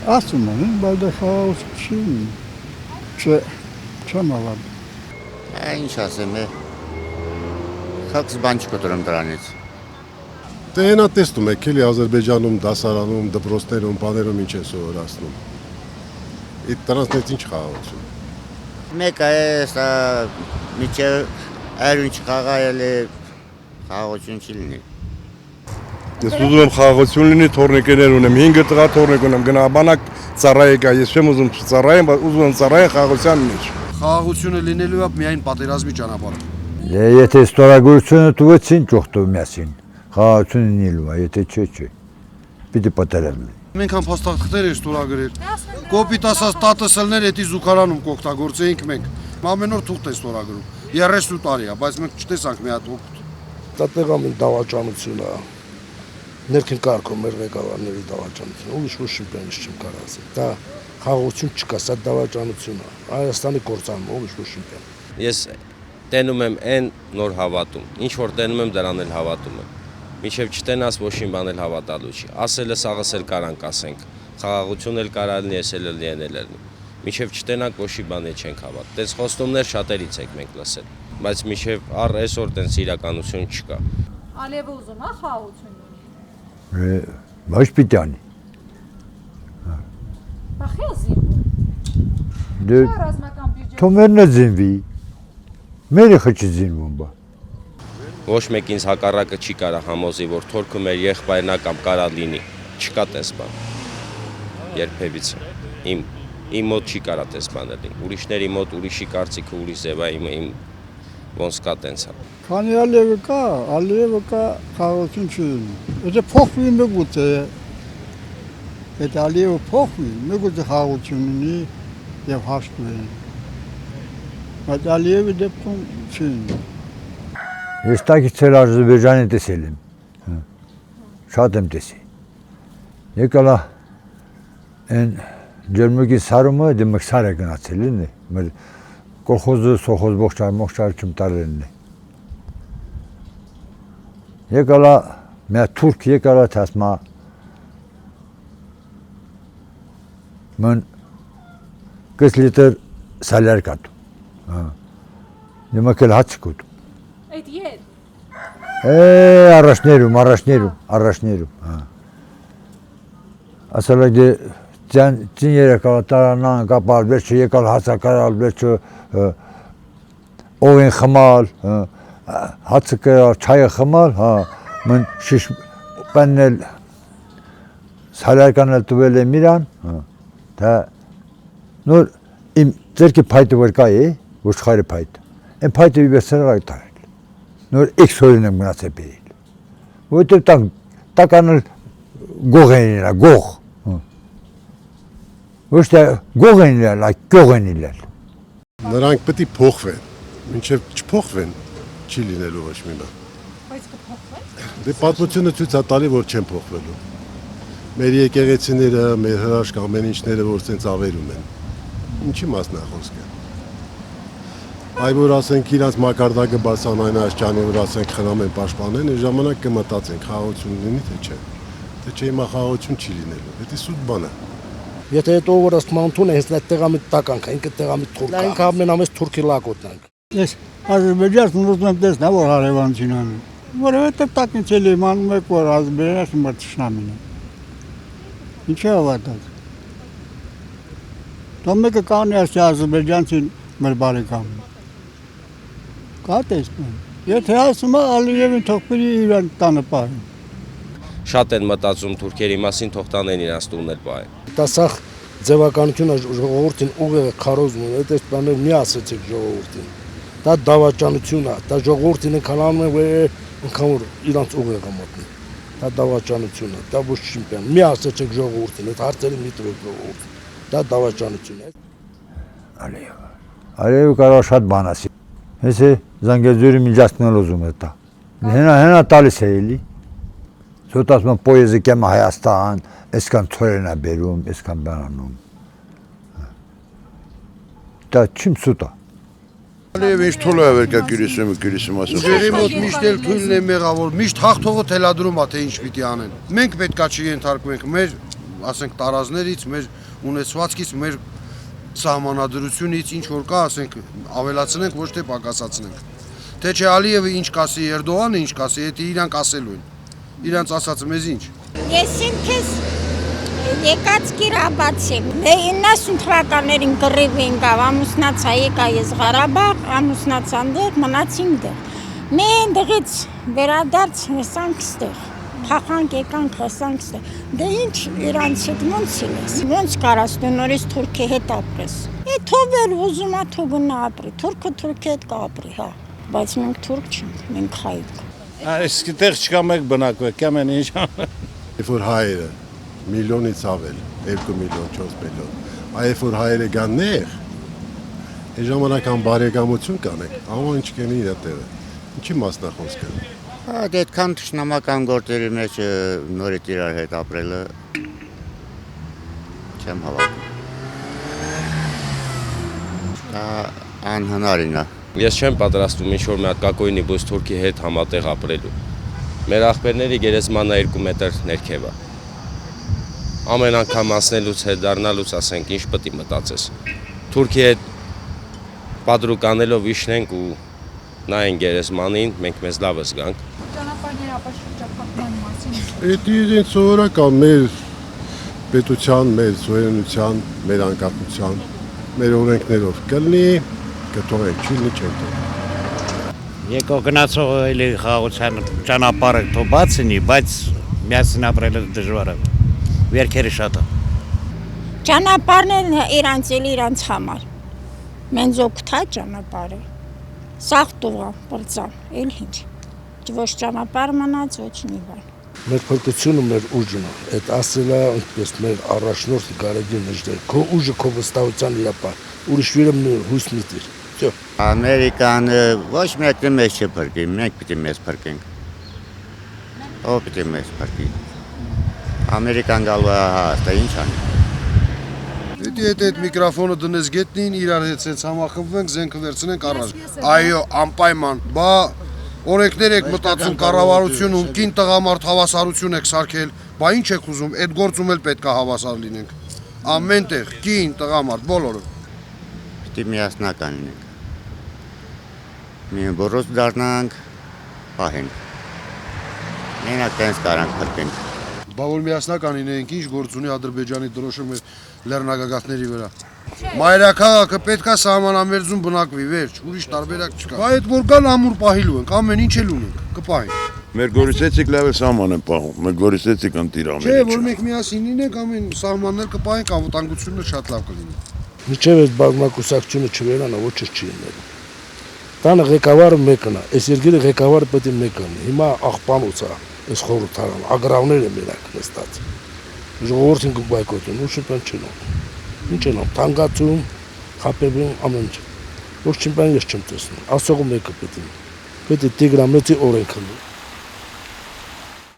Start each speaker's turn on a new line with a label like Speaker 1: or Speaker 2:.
Speaker 1: Ասում են, բայց դա խաղաղություն չեմ ավար։
Speaker 2: Ինչ ասեմ, խաղս բան չկտրում դրանից։
Speaker 3: Դե հենա տեսնում եք, էլի Ադրբեջանում, դասարանում, դպրոցներում, բաներում ինչ են սովորացնում։ Այդ դրանց ինչ խաղաղություն։
Speaker 2: Մեկը է, միջև այրուն չխաղայել է, խաղաղություն չի լինի։
Speaker 4: Ես ուզում եմ խաղաղություն լինի, թորնիկներ ունեմ, 5 տղա թորնիկ ունեմ, գնաբանակ ծառայ կա, ես չեմ ուզում ծառայեմ, բայց ուզում եմ ծառայեմ խաղաղության մեջ։
Speaker 5: Խաղաղությունը լինելու է միայն պատերազմի ճանապարհով։
Speaker 6: Եթե ստորագրությունը տվեցին ճոխտով միասին, խաղաղությունը լինելու է, եթե չէ։ Պիտի պատերազմ լինի։
Speaker 5: Մենք փաստաթղթեր ենք ստորագրել։ Կոպիտ ասած տատսլներ էդի զուգարանում կօգտագործեինք մենք։ Ամեն օր թուղթ է ստորագրում։ 30 տարի է, բայց մենք չտեսանք մի հատ օգուտ։
Speaker 7: Դա տեղամին դավաճանությունը է։ Ներքին կարգում մեր ղեկավարների դավաճանությունը, ուրիշ ոչ մի բան չեմ կարող ասել։ Դա խաղաղություն չկա, սա դավաճանություն է։ Հայաստանի կործանում ուրիշ ոչ մի բան։
Speaker 8: Ես տենում եմ այն նոր հավատում, ինչ որ տենում եմ դրան էլ հավատում եմ։ Մինչև չտենաս ոչ մի բան էլ հավատալու չի։ Ասելը սաղս էլ կարանք ասենք, խաղաղություն էլ կարա լինի, ես էլ լինել լինի։ Մինչև չտենանք ոչ մի բան չենք հավատ։ Տես խոստումներ շատերից ենք մենք լսել, բայց մինչև առ այսօր տենց իրականություն չկա։
Speaker 9: Ալիևը ուզում է խաղաղություն
Speaker 6: լինի։ Ոչ պիտի անի։
Speaker 9: Բախի զինվում։
Speaker 6: Դե
Speaker 9: ռազմական բյուջե։
Speaker 6: Թոմերն է զինվի։ Մերը խճի զինվում բա։
Speaker 8: Ոչ մեկ ինձ հակառակը չի կարա համոզի, որ թորքը մեր եղբայրն է կամ կարա լինի։ Չկա տես բան։ Երբևիցե։ Իմ մոտ չի կարա տես բանը լինի։ Ուրիշների մոտ ուրիշի կարծիքը ուրիշ ձև է, իմ ոնց կա տենց է։
Speaker 1: Քանի Ալիևը կա, խաղաղություն չի լինի։ Եթե փոխվի մեգուտե, եթե Ալիևը փոխվի, մեգուտե խաղաղություն լինի եւ հաշտվի։ Բայց Ալիևի դեպքում չի լինի։
Speaker 6: Ես տակից էլ Ադրբեջանի տեսել եմ, շատ եմ տեսել։ Եկալա են ջերմուկի սարումը դեմք սար է գնացել լինի, մեր կողոզը սոխոզ մողջար չմ տարել լինի։ Եկալա մի թուրք եկալա թասմա մն կս լիտր սալյար կատու։ Դեմք էլ հաց կուտու։
Speaker 9: Այդ ետ։
Speaker 6: Առաջներում։ Ասալակ դե ծին երեկալ տարանան կապալ, վերջը եկալ հացակարալ, վերջը ով են խմալ, հացը կրալ, չայը խմալ, մն շիշ պեննել սալյարկանել տվել եմ իրան, դա նոր իմ ձերքի պայտը որ կա է, ոչխարի պայտը, են պայտը վիվերսել այդ տարել, նոր էքս հորին եմ գնաց է բերել, որտև տականել գող են իրան, գող, ոչ թե գող են իրան, այ գող են իրան։
Speaker 3: Նրանք պետք է փոխվեն, մինչև չփոխվեն, չի լինելու ոչ մի բան։
Speaker 9: Բայց կփոխվեն։
Speaker 3: Դե պատմությունը ցույց է տալի, որ չեն փոխվելու։ Մեր եկեղեցիները, մեր հրաշք ամեն ինչները, որ ցենց ավերում են։ Ինչի մասն է խոսքը։ Այ որ ասենք իրանց մակարդակը բարձրանային աշճանի վրա ասենք խնամեն պաշտպանեն, այս ժամանակ կմտածենք խաղաղություն լինի թե չէ։ Թե չէ հիմա խաղաղություն չի լինելու։ Դա սուտ բան է։
Speaker 7: Եթե այդ ով ասմանթուն է, հենց այդ տեղամիտ տականք, ինքը տեղամիտ թուրք։ Դա ինքը ամենամեծ թուրքի լակոտն է։
Speaker 1: Ես Ադրբեջանը ուզում եմ տեսնել, որ հարևանություն անի։ Որովհետև տակից էլ իմանում եք, որ Ադրբեջանը մրցշնամին է։ Ինչի հավատաց։ Դու մեկը կանի ասի Ադրբեջանցին մեր բարեկամն։ Կա տեսնում։ Եթե ասում է Ալիևին թողբերի իրան տանը պահին։
Speaker 8: Շատ են մտածում թուրքերի մասին, թող տանեն իրանց տուններ պահեն։
Speaker 7: Դա սա ձևականությունը ժողովրդին ուղեղը քարոզում է, այդ բաներ մի ասեցեք ժողովրդին։ Դա դավաճանություն է, դա ժողովրդին անում է, ինքան որ իրանց ուղեղը մոտնի։ Դա դավաճանություն է, դա ոչ մի բան։ Մի ասեցեք ժողովրդին, այդ հարցերը մի տվեք ժողովրդին։ Դա դավաճանություն է։
Speaker 6: Ալիևը կարող շատ բան ասի։ Հեսե Զանգեզուրի միջացնել ուզում է տա։ Հենա տալիս է էլի։ Սոտ ասում եմ պոեզի կեմ Հայաստան, այսքան ծորեն է բերում, այսքան բանանում։ Դա չիմ սուտ է։
Speaker 4: Ալիևը ինչ թոլո է վերկա կյուրիսում ասում։
Speaker 5: Ուժերի մոտ միշտ էլ թույլն է մեղավոր, միշտ հաղթողը թելադրում է, թե ինչ պիտի անեն։ Մենք պետքա չենթարկվենք, մեր ասենք տարազներից, մեր ունեցվածքից, մեր սահմանադրությունից ինչ որ կա, ասենք ավելացնենք, ոչ թե պակասացնենք։ Թե չէ Ալիևը ինչ կասի, Էրդողանը ինչ կասի, դա իրանք ասելու են։ Իրանք ասածը մեզ ինչ։
Speaker 10: Ես ինքս եկած Կիրաբաց եմ։ 90 թվականներին կռիվ ինքավ, ամուսնացա, եկա ես Ղարաբաղ, ամուսնացան դեղ, մնացին դեղ։ Մենք դեղից վերադարձ հեսանք ստեղ։ Փախանք եկանք հեսանք ստեղ։ Դե ինչ իրանց հետ ոնց ես։ Ոնց կարաս դու նորից թուրքի հետ ապրես։ Թող էր ուզում ա թող գնա ապրի։ Թուրքը թուրքի հետ կապրի, հա։ Բայց մենք թուրք չենք, մենք հայ ենք։
Speaker 7: Այս դեղ չկա մեկ բնակվեք, կամ են ինչ ան։
Speaker 3: Երբ որ հայերը միլիոնից ավել, 2 միլիոն, 4 միլիոն, այբ որ հայերը կան նեղ, այս ժամանակ ան բարեկամություն կանեք, ամեն ինչ կենի իր տեղը։ Ինչի մասնախոսքը։
Speaker 2: Այդքան թշնամական գործերի մեջ նորից իրար հետ ապրելը չեմ հավատում։ Դա անհնարին է։
Speaker 8: Ես չեմ պատրաստվում ինչ-որ մի հատ կակոյնի բույս թուրքի հետ համատեղ ապրելու։ Մեր աղբերների գերեզմանը 2 մետր ներքև է։ Ամեն անգամ անցնելուց հետ դառնալուց ասենք ինչ պետք է մտածես։ Թուրքի հետ պատրուկ անելով իջնենք ու նայենք գերեզմանին, մենք մեզ լավ զգանք։
Speaker 9: Ճանապարհների ապաշրջապատման մասին։
Speaker 3: Դա իրեն սովորական մեր պետության, մեր զորենության, մեր անկախության, մեր օրենքներով կլինի, կթողենք, չի լինի չենք թող։
Speaker 11: Եկող գնացողը էլի խաղաղության ճանապարհը թող բաց լինի, բայց միասին ապրելը դժվար է։ Վերքերը շատ է։
Speaker 10: Ճանապարհն իրանց էլի իրանց համար։ Մենք օգտա ճանապարհը։ Սաղ տուղա, բրծան, էլ ինչ։ Ոչ ճանապարհ մնաց, ոչ մի բան։
Speaker 7: Մեր փրկությունը մեր ուժն է։ Այդ ասելա այնպես մեր առաջնորդի Գարեգին նշել։ Քո ուժը քո վստահության իրապար։ Ուրիշ վիրը հույս մի տիր։ Всё։
Speaker 2: Ամերիկան ոչ մեկը մեզ չփրկի, մենք պիտի մեզ փրկենք։ Ո՞վ պիտի մեզ փրկի։ Ամերիկան գալու է, հա, դա ինչ անի։
Speaker 5: Եթե այդ միկրոֆոնը դնես գետնին, իրար հետ ցենց համախմբվենք, զենքը վերցնենք առաջ։ Այո, անպայման։ Բա օրենքներ եք մտածում կառավարությունում, կին տղամարդ հավասարություն եք սարքել, բա ինչ եք ուզում, այդ գործում էլ պետք է հավասար լինենք։ Ամեն տեղ, կին տղամարդ, բոլորը։
Speaker 2: Պիտի միասնական լինենք։ Մի բորոս դառնանք, պահենք։ Մենակ տենց կարանք փրկենք։
Speaker 5: Բա որ միասնական լինենք, ինչ գործ ունի Ադրբեջանի դրոշը մեր լեռնագագաթների վրա։ Մայրաքաղաքը պետք է սահմանամերձում բնակվի, վերջ, ուրիշ տարբերակ չկա։ Բա այդ որ կան ամուր պահելու ենք, ամեն ինչ էլ ունենք, կպահենք։
Speaker 4: Մեր գորիսեցիկ լավ է սահման են պահում, մեր գորիսեցիկ ընտիր ամեն
Speaker 5: Չէ,
Speaker 4: ինչ։
Speaker 5: որ մենք միասին լինենք, ամեն սահմաններ կպահենք, անվտանգությունը շատ լավ կլինի։
Speaker 7: Միջև այդ բազմակուսակցությունը չվերանա, ոչ չի լինելու։ Տանը ղեկավարը մեկն է, այս երկրի ղեկավարը պետք է մեկն է։ Հիմա աղբանոց է, այս խորհրդարան, ագրավները մենակ նստած։ Ժողովրդին կբայկոտեն, ու շփան չեն։ Ինչ են, թանկացում, խապեվում ամեն ինչ։ Ոչ չեմ բան ես չեմ տեսնում։ Ասողը մեկը պետք է։ Պետք է Տիգրամեցի օրենքը։